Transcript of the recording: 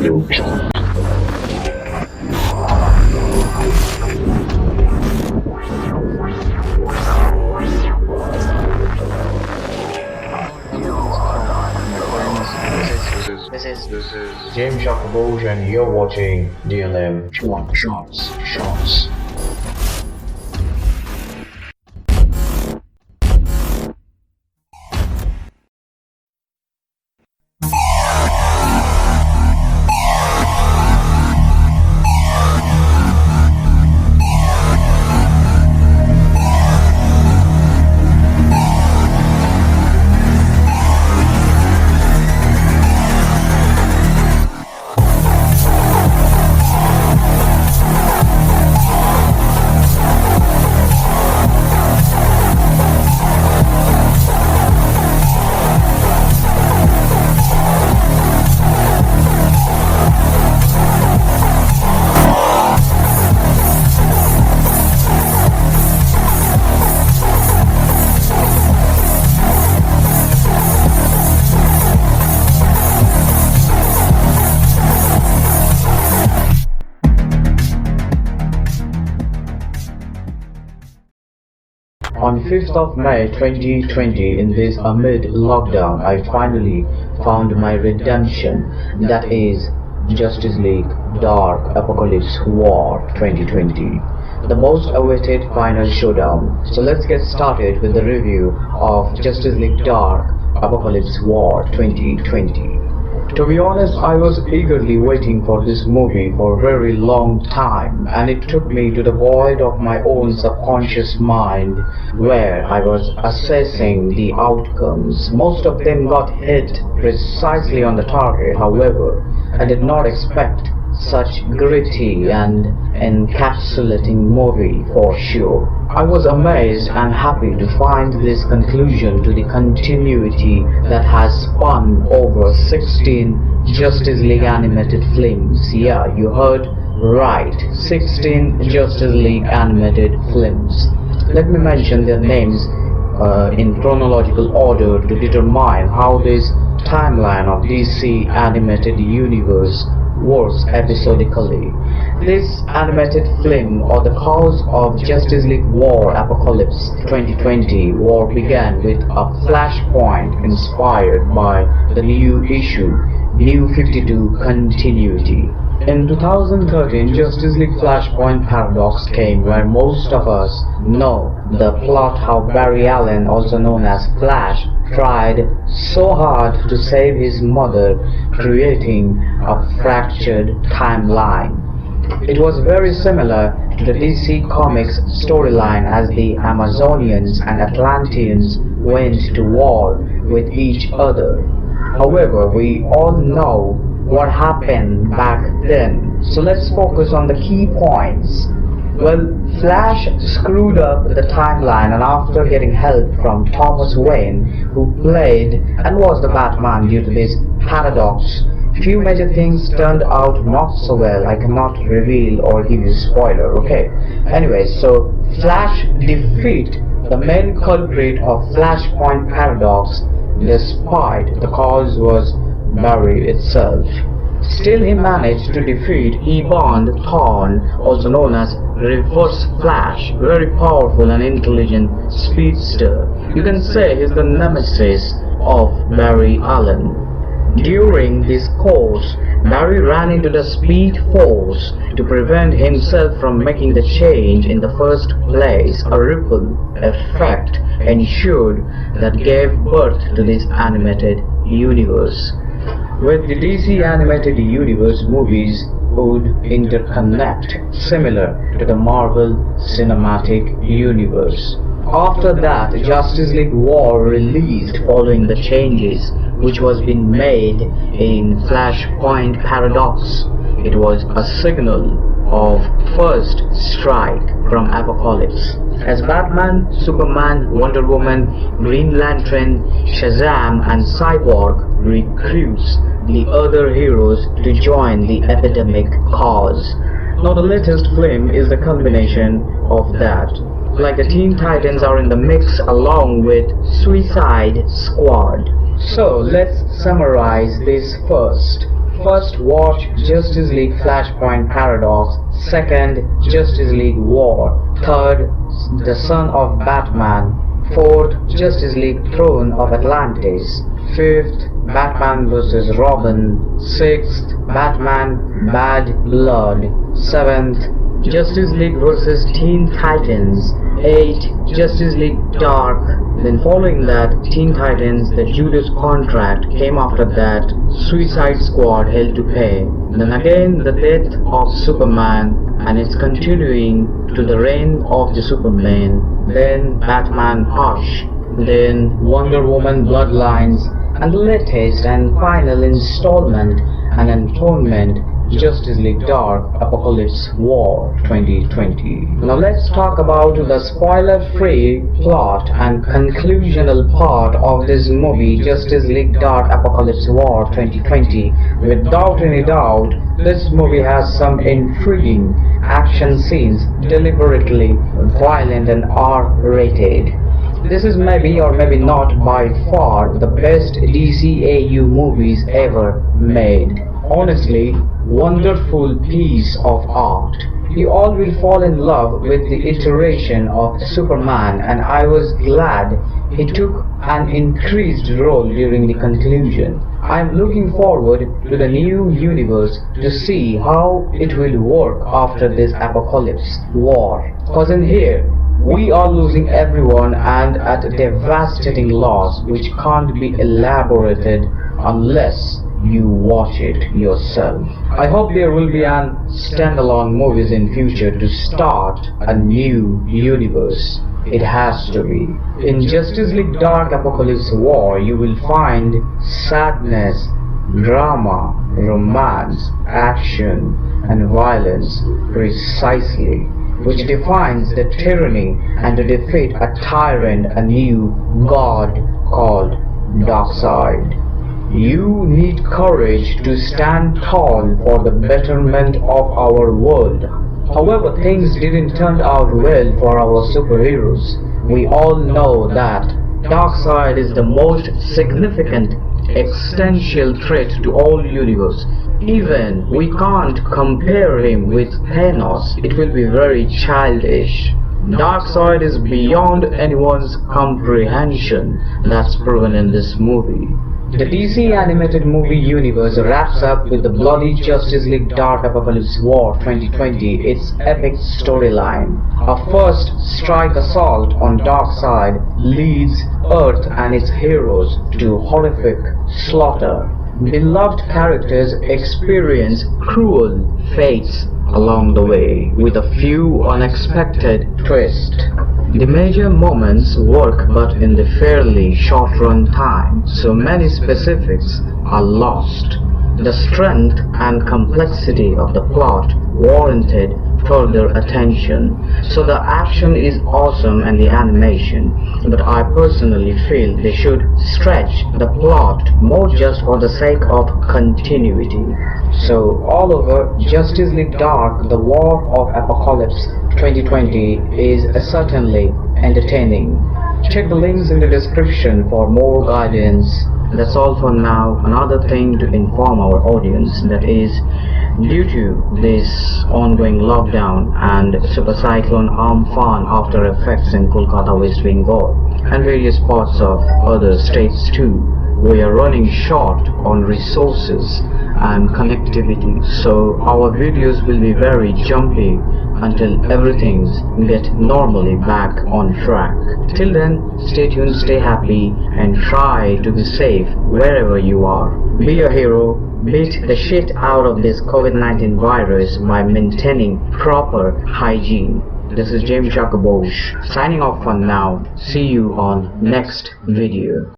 Future. This is James Jacoboj and you're watching DLM Shorts. On 5th of May 2020, in this amid lockdown, I finally found my redemption, that is Justice League Dark Apocalypse War 2020, the most awaited final showdown. So let's get started with the review of Justice League Dark Apocalypse War 2020. To be honest, I was eagerly waiting for this movie for a very long time, and it took me to the void of my own subconscious mind where I was assessing the outcomes. Most of them got hit precisely on the target. However, I did not expect such gritty and encapsulating movie for sure. I was amazed and happy to find this conclusion to the continuity that has spun over 16 Justice League animated films. Yeah, you heard right, 16 Justice League animated films. Let me mention their names in chronological order to determine how this timeline of DC animated universe works episodically. This animated film, or the cause of Justice League War Apocalypse 2020, war began with a flashpoint inspired by the new issue, New 52 continuity. In 2013, Justice League Flashpoint Paradox came, where most of us know the plot how Barry Allen, also known as Flash, tried so hard to save his mother, creating a fractured timeline. It was very similar to the DC Comics storyline as the Amazonians and Atlanteans went to war with each other. However, we all know what happened back then, so let's focus on the key points. Well, Flash screwed up the timeline, and after getting help from Thomas Wayne, who played and was the Batman due to this paradox, few major things turned out not so well. I cannot reveal or give you spoiler, okay? Anyway, so Flash defeat the main culprit of Flashpoint Paradox despite the cause was Barry itself. Still, he managed to defeat Ebon Thawne, also known as Reverse Flash, very powerful and intelligent speedster. You can say he's the nemesis of Barry Allen. During this course, Barry ran into the Speed Force to prevent himself from making the change in the first place. A ripple effect ensued that gave birth to this animated universe. With the DC animated universe, movies would interconnect, similar to the Marvel Cinematic Universe. After that, Justice League War released following the changes which was being made in Flashpoint Paradox. It was a signal of first strike from Apocalypse. As Batman, Superman, Wonder Woman, Green Lantern, Shazam and Cyborg recruits the other heroes to join the epidemic cause. Now the latest film is the culmination of that. Like the Teen Titans are in the mix along with Suicide Squad. So let's summarize this first. First, watch Justice League Flashpoint Paradox. Second, Justice League War. Third, The Son of Batman. Fourth, Justice League Throne of Atlantis. Fifth, Batman vs. Robin. Sixth, Batman Bad Blood. Seventh, Justice League vs. Teen Titans. 8. Justice League Dark. Then following that, Teen Titans, the Judas Contract. Came after that, Suicide Squad, Hell to Pay. Then again, the death of Superman, and it's continuing to the reign of the Superman. Then Batman Hush. Then Wonder Woman Bloodlines. And the latest and final installment and atonement, Justice League Dark Apocalypse War 2020. Now let's talk about the spoiler-free plot and conclusional part of this movie, Justice League Dark Apocalypse War 2020. Without any doubt, this movie has some intriguing action scenes, deliberately violent and R-rated. This is maybe or maybe not by far the best DCAU movies ever made. Honestly, wonderful piece of art. You all will fall in love with the iteration of Superman, and I was glad he took an increased role during the conclusion. I am looking forward to the new universe to see how it will work after this apocalypse war. Cause in here, we are losing everyone and at a devastating loss which can't be elaborated unless you watch it yourself. I hope there will be an standalone movies in future to start a new universe. It has to be. In Justice League Dark Apocalypse War, you will find sadness, drama, romance, action, and violence precisely, which defines the tyranny and to defeat a tyrant, a new god called Darkseid. You need courage to stand tall for the betterment of our world. However, things didn't turn out well for our superheroes. We all know that Darkseid is the most significant existential threat to all universe. Even we can't compare him with Thanos. It will be very childish. Darkseid is beyond anyone's comprehension. That's proven in this movie. The DC animated movie universe wraps up with the bloody Justice League Dark Apocalypse War 2020, its epic storyline. A first strike assault on Darkseid leads Earth and its heroes to horrific slaughter. Beloved characters experience cruel fates along the way, with a few unexpected twists. The major moments work but in the fairly short run time, so many specifics are lost. The strength and complexity of the plot warranted further attention, so the action is awesome and the animation, but I personally feel they should stretch the plot more just for the sake of continuity. So all over, Justice League Dark, the War of Apocalypse 2020 is certainly entertaining. Check the links in the description for more guidance. That's all for now. Another thing to inform our audience, that is, due to this ongoing lockdown and Super Cyclone Amphan after effects in Kolkata, West Bengal and various parts of other states too, we are running short on resources and connectivity, so our videos will be very jumpy until everything's get normally back on track. Till then, stay tuned, stay happy, and try to be safe wherever you are. Be a hero, beat the shit out of this COVID-19 virus by maintaining proper hygiene. This is James Jacobosh signing off for now. See you on next video.